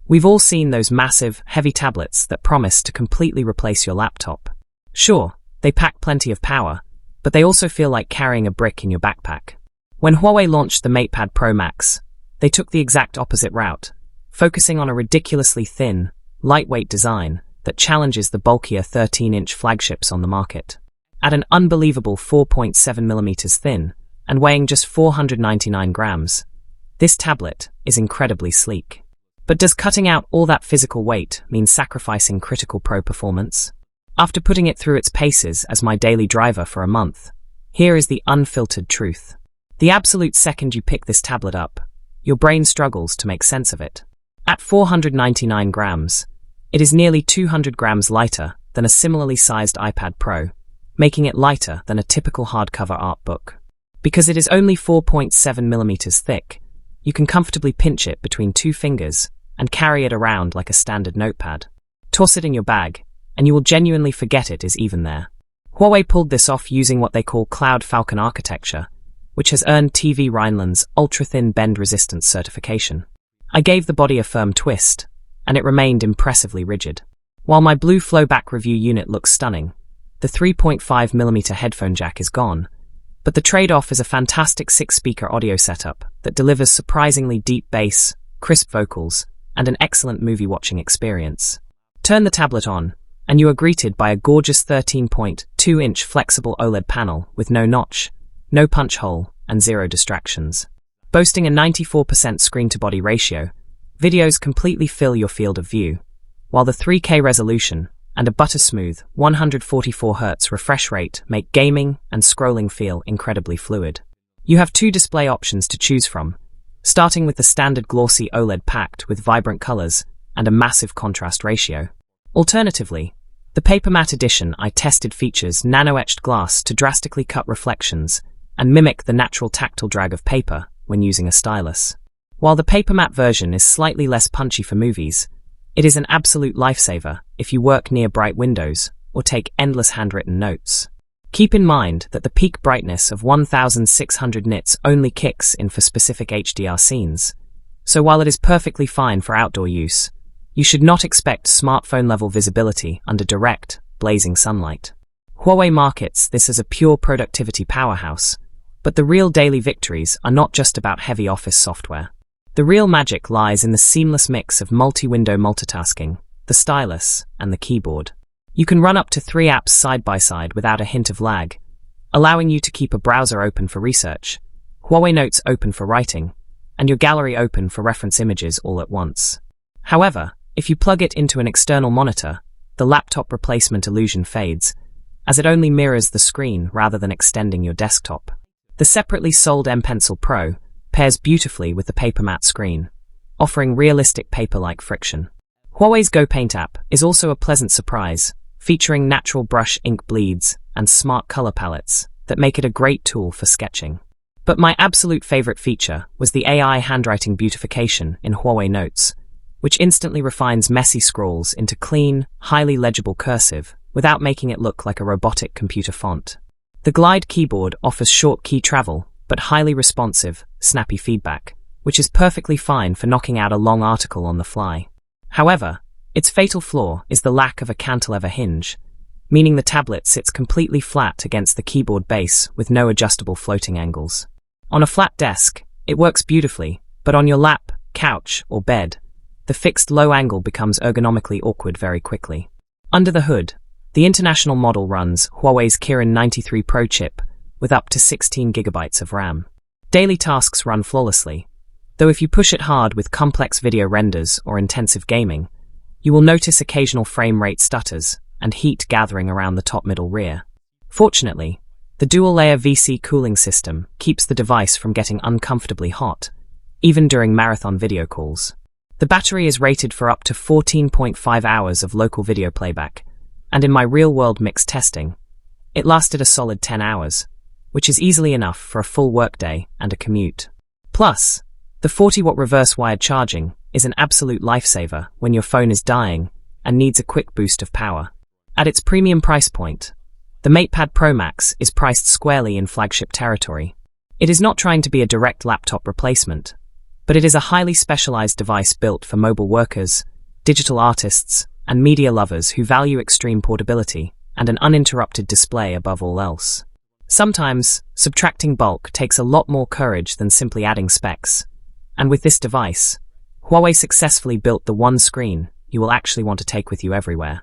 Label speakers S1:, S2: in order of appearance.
S1: We've all seen those massive, heavy tablets that promise to completely replace your laptop. Sure, they pack plenty of power, but they also feel like carrying a brick in your backpack. When Huawei launched the MatePad Pro Max, they took the exact opposite route, focusing on a ridiculously thin, lightweight design that challenges the bulkier 13-inch flagships on the market. At an unbelievable 4.7mm thin and weighing just 499 grams, this tablet is incredibly sleek. But does cutting out all that physical weight mean sacrificing critical pro performance? After putting it through its paces as my daily driver for a month, here is the unfiltered truth. The absolute second you pick this tablet up, your brain struggles to make sense of it. At 499 grams, it is nearly 200 grams lighter than a similarly sized iPad Pro, making it lighter than a typical hardcover art book. Because it is only 4.7mm thick, you can comfortably pinch it between two fingers and carry it around like a standard notepad. Toss it in your bag, and you will genuinely forget it is even there. Huawei pulled this off using what they call Cloud Falcon architecture, which has earned TV Rhineland's ultra-thin bend resistance certification. I gave the body a firm twist, and it remained impressively rigid. While my blue flowback review unit looks stunning, the 3.5mm headphone jack is gone, but the trade-off is a fantastic 6-speaker audio setup that delivers surprisingly deep bass, crisp vocals, and an excellent movie-watching experience. Turn the tablet on, and you are greeted by a gorgeous 13.2-inch flexible OLED panel with no notch, no punch hole, and zero distractions. Boasting a 94% screen-to-body ratio, videos completely fill your field of view, while the 3K resolution and a butter-smooth 144Hz refresh rate make gaming and scrolling feel incredibly fluid. You have two display options to choose from, starting with the standard glossy OLED packed with vibrant colors and a massive contrast ratio. Alternatively, the Paper Matte Edition I tested features nano-etched glass to drastically cut reflections and mimic the natural tactile drag of paper when using a stylus. While the Paper Matte version is slightly less punchy for movies, it is an absolute lifesaver if you work near bright windows or take endless handwritten notes. Keep in mind that the peak brightness of 1600 nits only kicks in for specific HDR scenes, so while it is perfectly fine for outdoor use, you should not expect smartphone-level visibility under direct, blazing sunlight. Huawei markets this as a pure productivity powerhouse, but the real daily victories are not just about heavy office software. The real magic lies in the seamless mix of multi-window multitasking, the stylus, and the keyboard. You can run up to 3 apps side by side without a hint of lag, allowing you to keep a browser open for research, Huawei Notes open for writing, and your gallery open for reference images all at once. However, if you plug it into an external monitor, the laptop replacement illusion fades, as it only mirrors the screen rather than extending your desktop. The separately sold M Pencil Pro pairs beautifully with the Paper Matte screen, offering realistic paper-like friction. Huawei's Go Paint app is also a pleasant surprise, featuring natural brush ink bleeds and smart color palettes that make it a great tool for sketching. But my absolute favorite feature was the AI handwriting beautification in Huawei Notes, which instantly refines messy scrawls into clean, highly legible cursive without making it look like a robotic computer font. The Glide keyboard offers short key travel, but highly responsive, snappy feedback, which is perfectly fine for knocking out a long article on the fly. However, its fatal flaw is the lack of a cantilever hinge, meaning the tablet sits completely flat against the keyboard base with no adjustable floating angles. On a flat desk, it works beautifully, but on your lap, couch, or bed, the fixed low angle becomes ergonomically awkward very quickly. Under the hood, the international model runs Huawei's Kirin 93 Pro chip with up to 16GB of RAM. Daily tasks run flawlessly, though if you push it hard with complex video renders or intensive gaming, you will notice occasional frame rate stutters and heat gathering around the top middle rear. Fortunately, the dual-layer VC cooling system keeps the device from getting uncomfortably hot, even during marathon video calls. The battery is rated for up to 14.5 hours of local video playback, and in my real-world mixed testing, it lasted a solid 10 hours, which is easily enough for a full workday and a commute. Plus, the 40-watt reverse-wired charging is an absolute lifesaver when your phone is dying and needs a quick boost of power. At its premium price point, the MatePad Pro Max is priced squarely in flagship territory. It is not trying to be a direct laptop replacement, But it is a highly specialized device built for mobile workers, digital artists, and media lovers who value extreme portability and an uninterrupted display above all else. Sometimes, subtracting bulk takes a lot more courage than simply adding specs. And with this device, Huawei successfully built the one screen you will actually want to take with you everywhere.